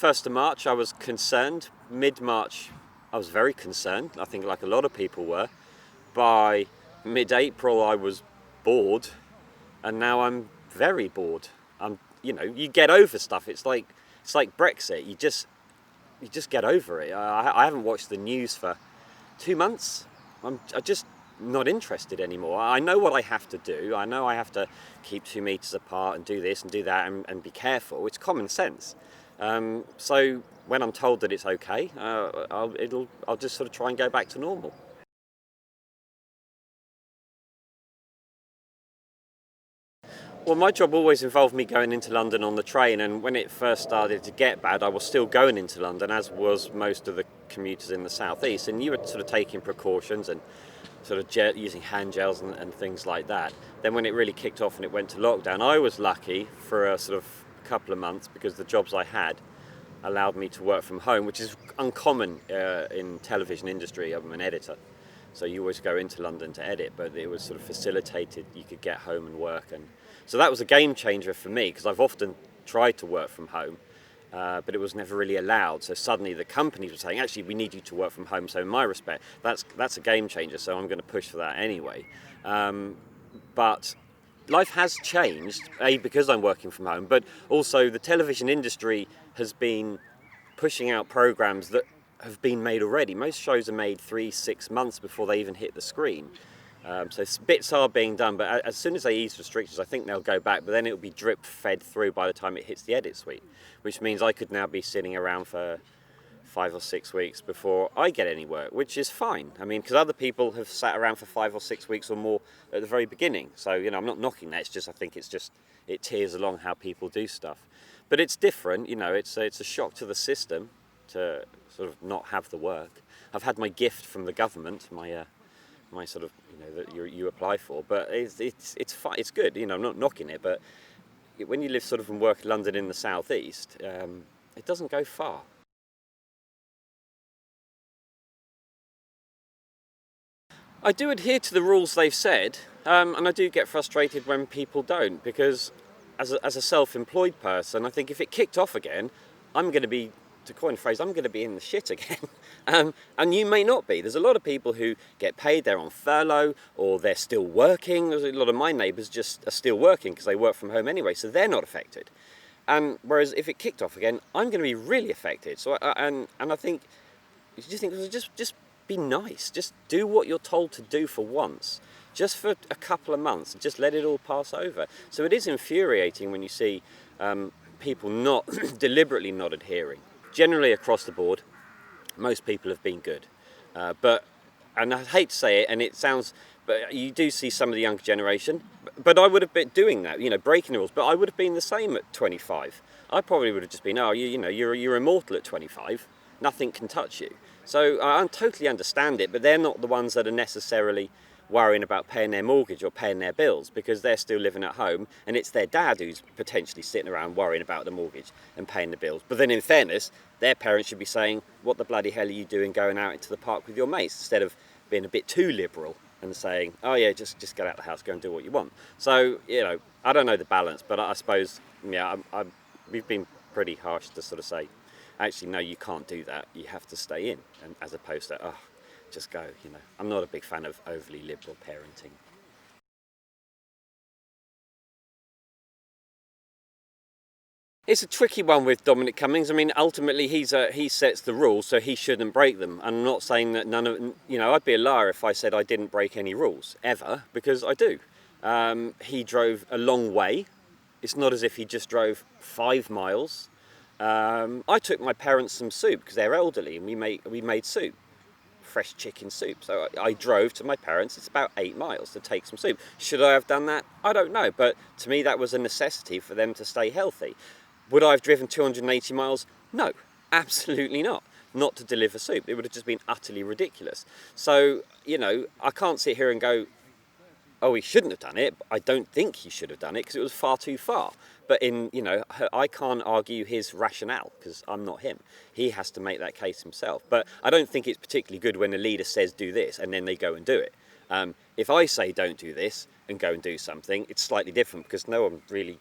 1st of March I was concerned. Mid-March I was very concerned. I think like a lot of people were. By mid-April I was bored, and now I'm very bored. You get over stuff. It's like Brexit. You just get over it. I haven't watched the news for 2 months. I'm just not interested anymore. I know what I have to do. I know I have to keep 2 meters apart and do this and do that and be careful. It's common sense. So when I'm told that it's okay, I'll just sort of try and go back to normal. Well, my job always involved me going into London on the train, and when it first started to get bad, I was still going into London, as was most of the commuters in the southeast. And you were sort of taking precautions and sort of using hand gels and things like that. Then when it really kicked off and it went to lockdown, I was lucky for a sort of couple of months because the jobs I had allowed me to work from home, which is uncommon in television industry. I'm an editor, so you always go into London to edit, but it was sort of facilitated. You could get home and work, and so that was a game changer for me because I've often tried to work from home, but it was never really allowed. So suddenly the companies were saying, actually, we need you to work from home. So in my respect, that's a game changer. So I'm going to push for that anyway. But life has changed, because I'm working from home, but also the television industry has been pushing out programs that have been made already. Most shows are made 3-6 months before they even hit the screen. So bits are being done, but as soon as they ease restrictions, I think they'll go back, but then it'll be drip fed through by the time it hits the edit suite, which means I could now be sitting around for 5 or 6 weeks before I get any work, which is fine. I mean, because other people have sat around for 5 or 6 weeks or more at the very beginning. So, I'm not knocking that. It's just, I think it tears along how people do stuff. But it's different, it's a shock to the system to sort of not have the work. I've had my gift from the government, my sort of, that you apply for, but it's fine. It's good, I'm not knocking it, but when you live sort of and work in London in the southeast, it doesn't go far. I do adhere to the rules they've said, and I do get frustrated when people don't, because as a self-employed person, I think if it kicked off again, I'm going to be, to coin a phrase, I'm going to be in the shit again. And you may not be. There's a lot of people who get paid, they're on furlough, or they're still working. There's a lot of my neighbours just are still working because they work from home anyway, so they're not affected. And whereas if it kicked off again, I'm going to be really affected. So I think, you just think, just be nice. Just do what you're told to do for once, just for a couple of months. Just let it all pass over. So it is infuriating when you see people not deliberately not adhering. Generally across the board, most people have been good, and I hate to say it, and it sounds, but you do see some of the younger generation. But I would have been doing that, breaking the rules. But I would have been the same at 25. I probably would have just been, you're immortal at 25. Nothing can touch you. So I totally understand it, but they're not the ones that are necessarily worrying about paying their mortgage or paying their bills, because they're still living at home, and it's their dad who's potentially sitting around worrying about the mortgage and paying the bills. But then in fairness, their parents should be saying, what the bloody hell are you doing going out into the park with your mates, instead of being a bit too liberal and saying, oh yeah, just get out of the house, go and do what you want. So, I don't know the balance, but I suppose, we've been pretty harsh to sort of say, actually, no, you can't do that. You have to stay in, and as opposed to, just go, I'm not a big fan of overly liberal parenting. It's a tricky one with Dominic Cummings. I mean, ultimately, he sets the rules, so he shouldn't break them. I'm not saying that none of, I'd be a liar if I said I didn't break any rules, ever, because I do. He drove a long way. It's not as if he just drove 5 miles. I took my parents some soup because they're elderly, and we made soup. Fresh chicken soup. So I drove to my parents. It's about 8 miles to take some soup. Should I have done that? I don't know. But to me, that was a necessity for them to stay healthy. Would I have driven 280 miles? No, absolutely not. Not to deliver soup. It would have just been utterly ridiculous. So, I can't sit here and go, oh, he shouldn't have done it. I don't think he should have done it because it was far too far. But I can't argue his rationale because I'm not him. He has to make that case himself. But I don't think it's particularly good when a leader says do this and then they go and do it. If I say don't do this and go and do something, it's slightly different because no one really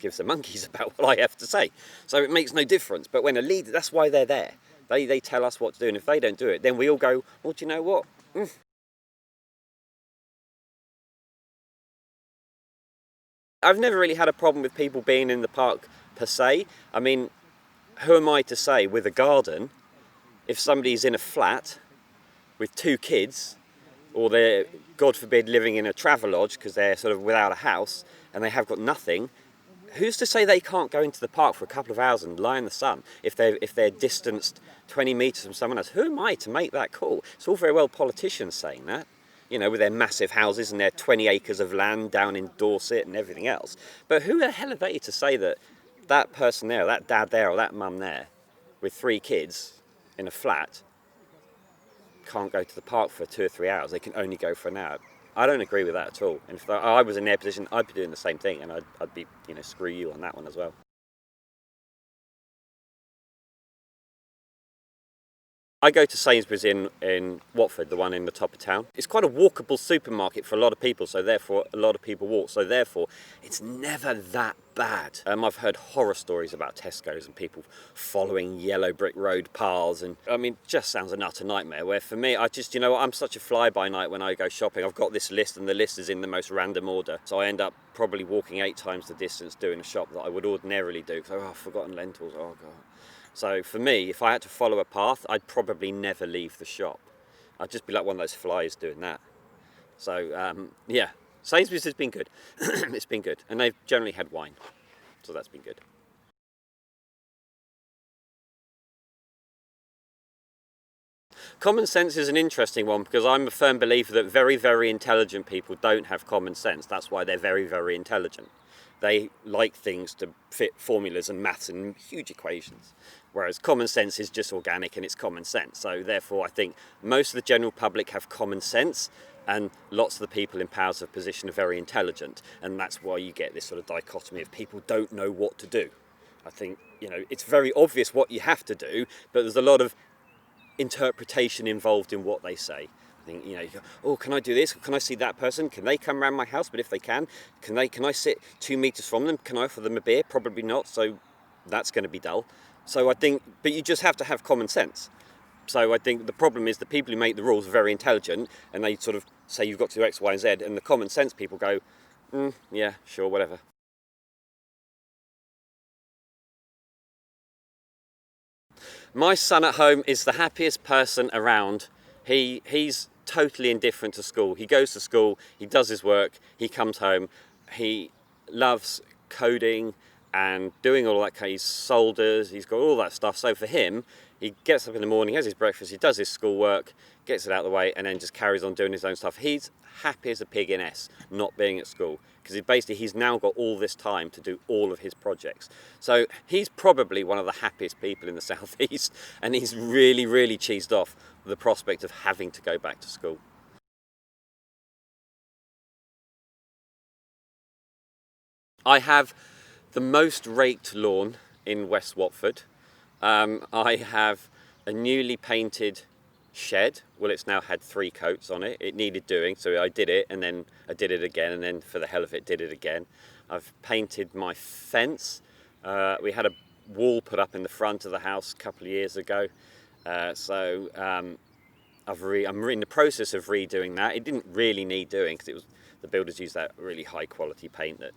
gives the monkeys about what I have to say. So it makes no difference. But when a leader, that's why they're there. They tell us what to do, and if they don't do it, then we all go, well, do you know what? I've never really had a problem with people being in the park per se. I mean, who am I to say with a garden, if somebody's in a flat with 2 kids, or they're, God forbid, living in a travelodge because they're sort of without a house and they have got nothing, who's to say they can't go into the park for a couple of hours and lie in the sun if they're distanced 20 metres from someone else? Who am I to make that call? It's all very well politicians saying that, you know, with their massive houses and their 20 acres of land down in Dorset and everything else. But who the hell are they to say that that person there, or that dad there, or that mum there with 3 kids in a flat can't go to the park for 2 or 3 hours? They can only go for an hour. I don't agree with that at all. And if I was in their position, I'd be doing the same thing, and I'd be, you know, screw you on that one as well. I go to Sainsbury's in Watford, the one in the top of town. It's quite a walkable supermarket for a lot of people, so therefore a lot of people walk, so therefore it's never that bad. I've heard horror stories about Tesco's and people following yellow brick road paths, and I mean, it just sounds an utter nightmare, where for me, I just, you know, I'm such a fly-by-night when I go shopping. I've got this list, and the list is in the most random order, so I end up probably walking 8 times the distance doing a shop that I would ordinarily do, because I've forgotten lentils, oh God. So for me, if I had to follow a path, I'd probably never leave the shop. I'd just be like one of those flies doing that. So yeah, Sainsbury's has been good. It's been good. And they've generally had wine. So that's been good. Common sense is an interesting one, because I'm a firm believer that very, very intelligent people don't have common sense. That's why they're very, very intelligent. They like things to fit formulas and maths and huge equations, whereas common sense is just organic and it's common sense. So therefore I think most of the general public have common sense, and lots of the people in powers of position are very intelligent, and that's why you get this sort of dichotomy of people don't know what to do. I think, you know, it's very obvious what you have to do, but there's a lot of interpretation involved in what they say. I think, you know, you go, oh, can I do this? Can I see that person? Can they come round my house? But if they can I sit 2 metres from them? Can I offer them a beer? Probably not, so that's going to be dull. So I think, but you just have to have common sense. So I think the problem is the people who make the rules are very intelligent, and they sort of say you've got to do X, Y, and Z, and the common sense people go, yeah, sure, whatever. My son at home is the happiest person around. He's totally indifferent to school. He goes to school, he does his work, he comes home, he loves coding and doing all that. He solders, he's got all that stuff. So for him, he gets up in the morning, has his breakfast, he does his schoolwork, gets it out of the way, and then just carries on doing his own stuff. He's happy as a pig in S not being at school, because he's now got all this time to do all of his projects. So he's probably one of the happiest people in the southeast, and he's really, really cheesed off with the prospect of having to go back to school. I have the most raked lawn in West Watford. I have a newly painted shed. Well, it's now had 3 coats on it. It needed doing, so I did it, and then I did it again, and then for the hell of it, did it again. I've painted my fence. We had a wall put up in the front of the house a couple of years ago, so I'm in the process of redoing that. It didn't really need doing, because the builders used that really high quality paint that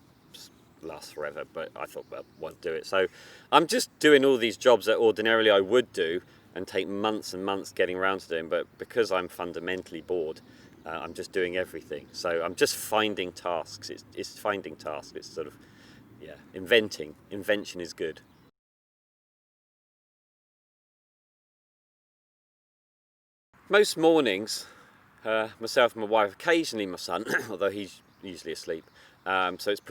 lasts forever, but I thought, well, why do it? So I'm just doing all these jobs that ordinarily I would do and take months and months getting around to doing, but because I'm fundamentally bored, I'm just doing everything. So I'm just finding tasks. It's finding tasks. It's sort of, yeah, inventing. Invention is good. Most mornings, myself and my wife, occasionally my son, although he's usually asleep. So it's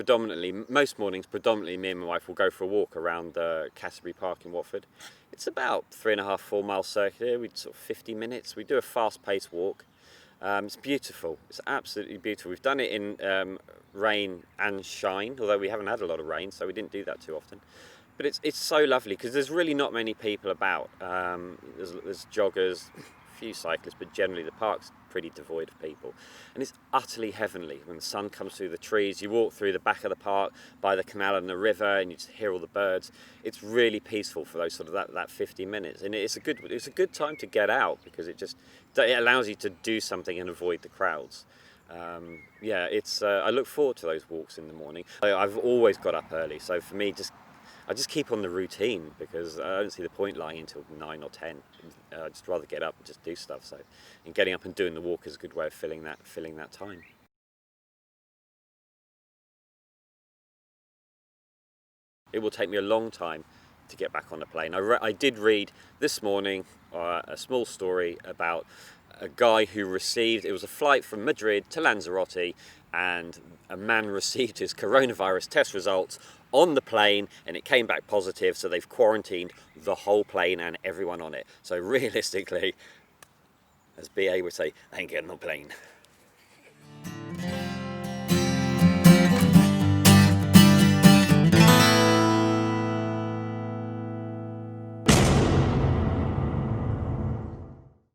most mornings, predominantly me and my wife will go for a walk around Cassiobury Park in Watford. It's about 3.5, 4 mile circular. We sort of 50 minutes. We do a fast-paced walk. It's beautiful. It's absolutely beautiful. We've done it in rain and shine, although we haven't had a lot of rain, so we didn't do that too often. But it's so lovely, because there's really not many people about. There's joggers, few cyclists, but generally the park's pretty devoid of people. And it's utterly heavenly when the sun comes through the trees. You walk through the back of the park by the canal and the river, and you just hear all the birds. It's really peaceful for those sort of that 50 minutes, and it's a good time to get out, because it allows you to do something and avoid the crowds. I look forward to those walks in the morning. I've always got up early, so for me, I just keep on the routine, because I don't see the point lying until 9 or 10. I'd just rather get up and just do stuff. So, and getting up and doing the walk is a good way of filling that time. It will take me a long time to get back on a plane. I did read this morning a small story about a guy who it was a flight from Madrid to Lanzarote, and a man received his coronavirus test results on the plane, and it came back positive, so they've quarantined the whole plane and everyone on it. So realistically, as BA would say, I ain't getting on a plane.